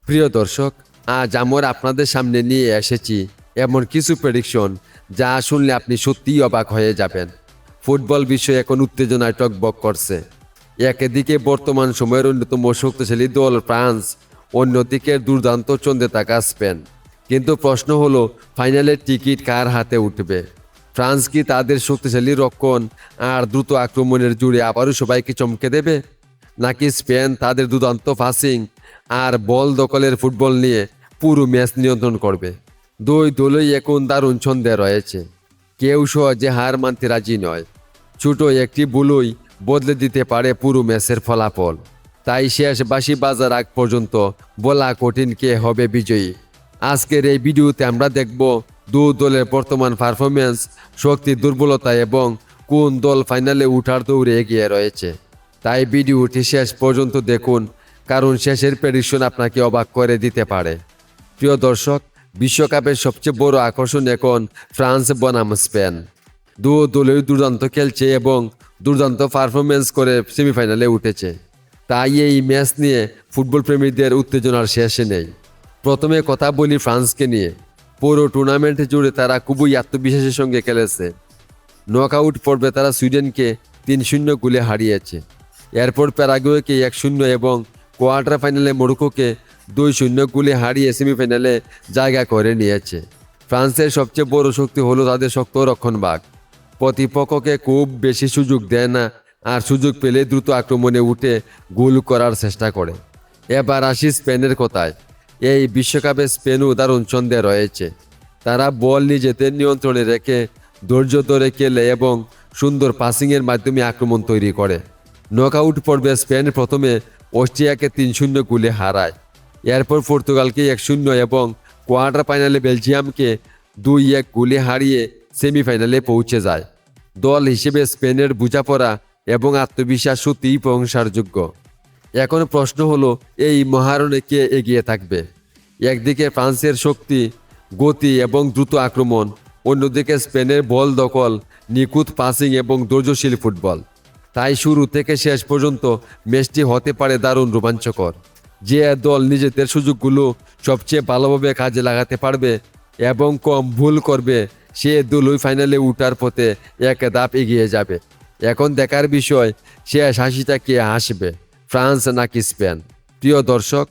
প্রিয় দর্শক, আজ আমরা আপনাদের সামনে নিয়ে এসেছি এমন কিছু প্রেডিকশন যা শুনলে আপনি সত্যিই অবাক হয়ে যাবেন। ফুটবল বিশ্ব এখন উত্তেজনায় টকবক করছে। একদিকে বর্তমান সময়ের অন্যতম শক্তিশালী দল ফ্রান্স, অন্যদিকে দুর্দান্ত চন্দ্রে থাকা স্পেন। কিন্তু প্রশ্ন হলো, ফাইনালের টিকিট কার হাতে উঠবে? ফ্রান্স কি তাদের শক্তিশালী রক্ষণ আর দ্রুত আক্রমণের জুড়ে আবারও সবাইকে চমকে দেবে, নাকি স্পেন তাদের দুর্দান্ত পাসিং আর বল দখলের ফুটবল নিয়ে পুরো ম্যাচ নিয়ন্ত্রণ করবে? দুই দলই এখন দারুণ ছন্দে রয়েছে। কেউ সহজে হার মানতে রাজি নয়। ছোট একটি ভুলই বদলে দিতে পারে পুরো ম্যাচের ফলাফল। তাই শেষ বাঁশি বাজার আগ পর্যন্ত বলা কঠিন কে হবে বিজয়ী। আজকের এই ভিডিওতে আমরা দেখব দু দলের বর্তমান পারফরমেন্স, শক্তির দুর্বলতা এবং কোন দল ফাইনালে উঠার দৌড়ে এগিয়ে রয়েছে। তাই ভিডিওটি শেষ পর্যন্ত দেখুন, কারণ শেষের প্রেডিকশন আপনাকে অবাক করে দিতে পারে। প্রিয় দর্শক, বিশ্বকাপের সবচেয়ে বড় আকর্ষণ এখন ফ্রান্স বনাম স্পেন। দু দলের দুর্দান্ত খেলছে এবং দুর্দান্ত পারফরমেন্স করে সেমিফাইনালে উঠেছে। তাই এই ম্যাচ নিয়ে ফুটবল প্রেমীদের উত্তেজনার শেষে নেই। প্রথমে কথা বলি ফ্রান্সকে নিয়ে। পুরো টুর্নামেন্ট জুড়ে তারা খুবই আত্মবিশ্বাসের সঙ্গে খেলেছে। নকআউট পর্বে তারা সুইডেনকে 3-0 গোলে হারিয়েছে। এরপর প্যারাগুয়েকে 1-0 এবং কোয়ার্টার ফাইনালে মরক্কোকে 2-0 গোলে হারিয়ে সেমিফাইনালে জায়গা করে নিয়েছে। ফ্রান্সের সবচেয়ে বড় শক্তি হলো তাদের শক্ত রক্ষণভাগ। প্রতিপক্ষকে খুব বেশি সুযোগ দেয় না, আর সুযোগ পেলে দ্রুত আক্রমণে উঠে গোল করার চেষ্টা করে। এবার আসি স্পেনের কথায়। এই বিশ্বকাপে স্পেনও দারুণ ছন্দে রয়েছে। তারা বল নিজেদের নিয়ন্ত্রণে রেখে ধৈর্য ধরে খেলে এবং সুন্দর পাসিংয়ের মাধ্যমে আক্রমণ তৈরি করে। নকআউট পর্বে স্পেন প্রথমে অস্ট্রিয়াকে 3-0 গোলে হারায়। এরপর পর্তুগালকে 1-0 এবং কোয়ার্টার ফাইনালে বেলজিয়ামকে 2-1 গোলে হারিয়ে সেমিফাইনালে পৌঁছে যায়। দল হিসেবে স্পেনের বোঝাপড়া এবং আত্মবিশ্বাস সত্যিই প্রশংসার যোগ্য। এখন প্রশ্ন হলো, এই মহারণে কে এগিয়ে থাকবে? একদিকে ফ্রান্সের শক্তি, গতি এবং দ্রুত আক্রমণ, অন্যদিকে স্পেনের বল দখল, নিখুঁত পাসিং এবং ধৈর্যশীল ফুটবল। তাই শুরু থেকে শেষ পর্যন্ত ম্যাচটি হতে পারে দারুণ রোমাঞ্চকর। যে দল নিজেদের সুযোগগুলো সবচেয়ে ভালোভাবে কাজে লাগাতে পারবে এবং কম ভুল করবে, সে দলই ফাইনালে উঠার পথে এক ধাপ এগিয়ে যাবে। এখন দেখার বিষয়, শেষ হাসিটা কে হাসবে, ফ্রান্স নাকি স্পেন? প্রিয় দর্শক,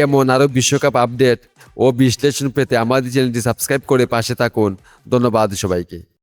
এমন আরও বিশ্বকাপ আপডেট ও বিশ্লেষণ পেতে আমাদের চ্যানেলটি সাবস্ক্রাইব করে পাশে থাকুন। ধন্যবাদ সবাইকে।